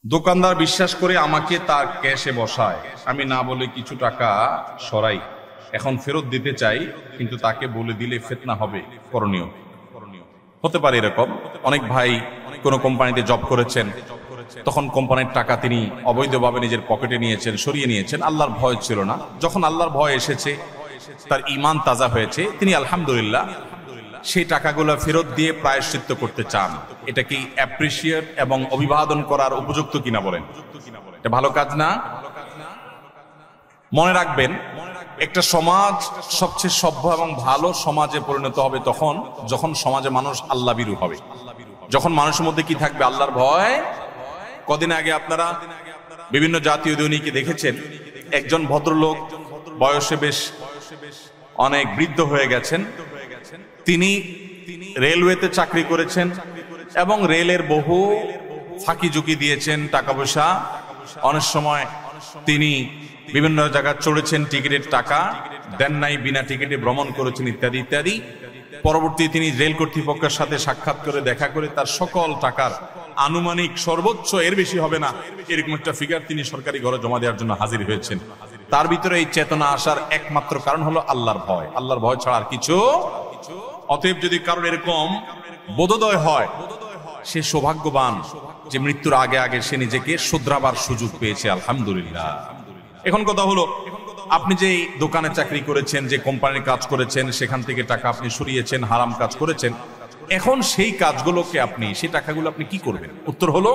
দোকানদার বিশ্বাস করে আমাকে তার ক্যাশে বসায়, আমি না বলে কিছু টাকা সরাই, এখন ফেরত দিতে চাই, কিন্তু তাকে বলে দিলে ফিতনা হবে, করণীয়? হতে পারে এরকম, অনেক ভাই কোনো কোম্পানিতে জব করেছেন, তখন কোম্পানির টাকা তিনি অবৈধভাবে নিজের পকেটে নিয়েছেন, সরিয়ে নিয়েছেন, আল্লাহর ভয় ছিল না। যখন আল্লাহর ভয় এসেছে, তার ঈমান তাজা হয়েছে, তিনি আলহামদুলিল্লাহ সেই টাকাগুলো ফেরত দিয়ে প্রায়শ্চিত্ত করতে চান। এটা কি অ্যাপ্রিসিয়েট এবং অভিবাদন করার উপযুক্ত কিনা বলেন? এটা ভালো কাজ না? মনে রাখবেন, একটা সমাজ সবচেয়ে সভ্য এবং ভালো সমাজে পরিণত হবে তখন যখন সমাজে মানুষ আল্লাহ ভীরু হবে, যখন মানুষের মধ্যে কি থাকবে? আল্লাহর ভয়। কদিন আগে আপনারা বিভিন্ন জাতীয় দৈনিকে দেখেছেন, একজন ভদ্রলোক বয়সে বেশ অনেক বৃদ্ধ হয়ে গেছেন, তিনি রেলওয়েতে চাকরি করেছেন এবং রেলের বহু ফাঁকি ঝুঁকি দিয়েছেন, টাকা পয়সা অনেক সময় তিনি বিভিন্ন জায়গায় চড়েছেন, টিকিটের টাকা দেন নাই, বিনা টিকিটে ভ্রমণ করেছেন, ইত্যাদি ইত্যাদি। পরবর্তী তিনি রেল কর্তৃপক্ষের সাথে সাক্ষাৎ করে দেখা করে তার সকল টাকার আনুমানিক সর্বোচ্চ এর বেশি হবে না এরকম একটা ফিগার তিনি সরকারি ঘরে জমা দেওয়ার জন্য হাজির হয়েছেন। তার ভিতরে এই চেতনা আসার একমাত্র কারণ হলো আল্লাহর ভয়, আল্লাহর ভয় ছাড়া আর কিছু। অতএব যদি কারণ এরকম বোধোদয় হয়, সে সৌভাগ্যবান যে মৃত্যুর আগে আগে সে নিজেকে শুধরাবার সুযোগ পেয়েছে, আলহামদুলিল্লাহ। এখন কথা হলো, আপনি যে দোকানে চাকরি করেছেন, যে কোম্পানির কাজ করেছেন, সেখান থেকে টাকা আপনি সরিয়েছেন, হারাম কাজ করেছেন, এখন সেই কাজগুলোকে আপনি, সেই টাকাগুলো আপনি কি করবেন? উত্তর হলো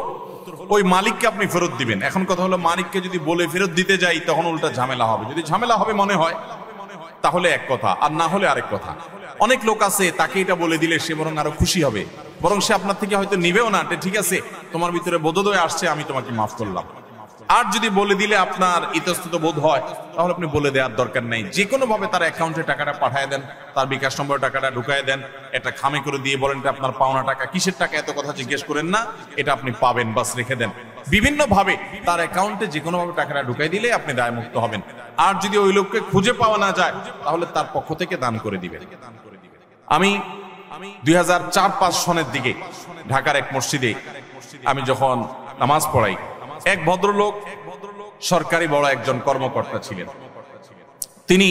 ওই মালিককে আপনি ফেরত দিবেন। এখন কথা হলো, মালিককে যদি বলে ফেরত দিতে যাই তখন উল্টা ঝামেলা হবে। যদি ঝামেলা হবে মনে হয় তাহলে এক কথা, আর না হলে আরেক কথা। অনেক লোক আছে তাকে এটা বলে দিলে সে বরং আরো খুশি হবে, বরং সে আপনার থেকে হয়তো নিবেও না, ঠিক আছে তোমার ভিতরে বোধোদয় আসছে, আমি তোমাকে মাফ করলাম। আর যদি বলে দিলে আপনার ইতস্তত বোধ হয়, তাহলে আপনি বলে দেওয়ার দরকার নাই, যে কোনো ভাবে তার অ্যাকাউন্টে টাকাটা পাঠিয়ে দেন, তার বিকাশ নম্বরে টাকাটা ঢুকায় দেন, এটা খামে করে দিয়ে বলেন এটা আপনার পাওনা টাকা, কিসের টাকা এত কথা জিজ্ঞেস করেন না, এটা আপনি পাবেন, বাস রেখে দেন। বিভিন্ন ভাবে তার অ্যাকাউন্টে যে কোনো ভাবে টাকাটা ঢুকাই দিলে আপনি দায়মুক্ত হবেন। আর যদি ওই লোককে খুঁজে পাওয়া না যায়, তাহলে তার পক্ষ থেকে দান করে দিবেন। আমি 2004-05 সনের দিকে ঢাকার এক মসজিদে আমি যখন নামাজ পড়াই, এক ভদ্রলোক সরকারি বড় একজন কর্মকর্তা ছিলেন। তিনি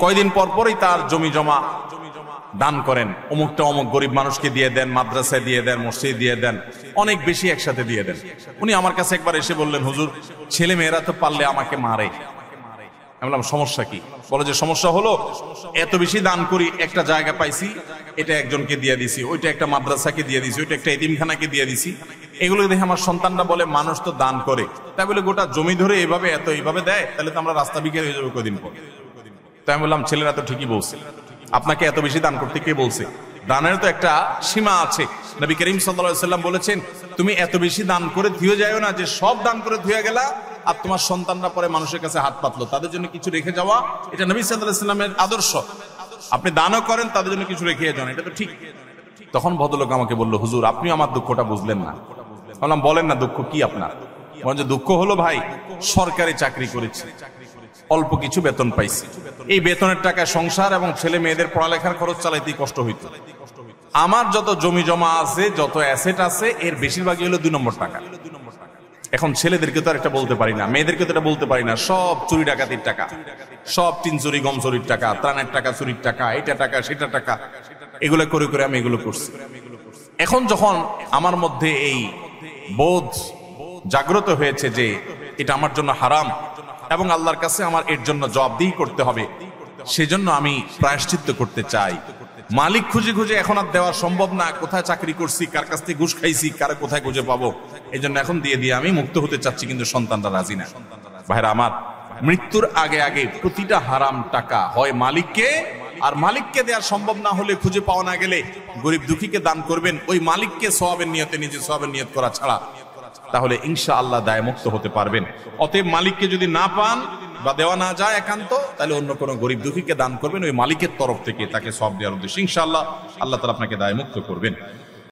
কয়দিন পর পরই তার জমি জমা দান করেন, অমুকটা অমুক গরিব মানুষকে দিয়ে দেন, মাদ্রাসায় দিয়ে দেন, মসজিদে দিয়ে দেন, অনেক বেশি একসাথে দিয়ে দেন। উনি আমার কাছে একবার এসে বললেন, হুজুর ছেলে মেয়েরা তো পারলে আমাকে মারে। আমি বললাম সমস্যা কি? বলে যে সমস্যা হলো এত বেশি দান করি, একটা জায়গা পাইছি, এটা একজনকে দিয়ে দিছি, ওইটা একটা মাদ্রাসাকে দিয়ে দিছি, ওইটা একটা এতিমখানাকে দিয়ে দিছি। এগুলো দেখে আমার সন্তানরা বলে মানুষ তো দান করে, তাই বলে গোটা জমি ধরে এভাবে এত এইভাবে দেয়, তাহলে তো আমরা রাস্তা বিক্রি হয়ে যাবো কদিন পর। তাই আমি বললাম ছেলেরা তো ঠিকই বলছে, আপনাকে এত বেশি দান করতে কে বলছে? দানের তো একটা সীমা আছে। নবী করিম সাল্লাল্লাহু আলাইহি ওয়াসাল্লাম বলেছেন, তুমি এত বেশি দান করে ধুয়ে যাও না যে সব দান করে ধুয়ে গেলা আর তোমার সন্তানরা পরে মানুষের কাছে হাত পাতলো, তাদের জন্য কিছু রেখে যাওয়া, এটা নবী সাল্লাল্লাহু আলাইহি ওয়াসাল্লামের আদর্শ। আপনি দানও করেন, তাদের জন্য কিছু রেখে যান, এটা তো ঠিক। তখন ভদ্রলোক আমাকে বলল, হুজুর আপনি আমার দুঃখটা বুঝলেন না। বললাম বলেন না, দুঃখ কি আপনার? বলেন যে দুঃখ হলো ভাই, সরকারি চাকরি করেছি, অল্প কিছু বেতন পাইছি, এই বেতনের টাকায় সংসার এবং ছেলে মেয়েদের পড়ালেখার খরচ চালাইতেই কষ্ট হইতো। আমার যত জমি জমা আছে, যত অ্যাসেট আছে, এর বেশিরভাগই হলো 2 নম্বর টাকা। এখন ছেলেদেরকে তো আর এটা বলতে পারি না, মেয়েদেরকে তো এটা বলতে পারি না, সব চুরি ডাকাতির টাকা, সব টিন চুরি গম চুরির টাকা, ত্রাণের টাকা চুরির টাকা, এটা টাকা সেটা টাকা, এগুলো করে করে আমি এগুলো করছি। এখন যখন আমার মধ্যে এই বোধ জাগ্রত হয়েছে যে এটা আমার জন্য হারাম এবং আল্লাহর কাছে আমার এর জন্য জবাবদিহি করতে হবে, সেজন্য আমি প্রায়শ্চিত্ত করতে চাই। মালিক খুঁজে খুঁজে এখন আর দেওয়া সম্ভব না, কোথায় চাকরি করছি, কার কাছ থেকে ঘুষ খাইছি, কার কোথায় খুঁজে পাবো, এই জন্য এখন দিয়ে দিয়ে আমি মুক্ত হতে চাচ্ছি, কিন্তু সন্তানরা রাজি না। ভাইরা আমার, মৃত্যুর আগে আগে প্রতিটা হারাম টাকা হয় মালিককে, আর মালিককে দেওয়া সম্ভব না হলে, খুঁজে পাওয়া না গেলে গরিব দুঃখীকে দান করবেন, ওই মালিককে সওয়াবের নিয়তে নিজে সওয়াবের নিয়ত করা ছাড়া, তাহলে ইনশাআল্লাহ দায়মুক্ত হতে পারবেন। অতএব মালিককে যদি না পান বা দেওয়া না যায় একান্ত, তাহলে অন্য কোনো গরিব দুঃখীকে দান করবেন, ওই মালিকের তরফ থেকে তাকে সওয়াব দেওয়ার উদ্দেশ্যে। ইনশাআল্লাহ আল্লাহ তাআলা আপনাকে দায়মুক্ত করবেন।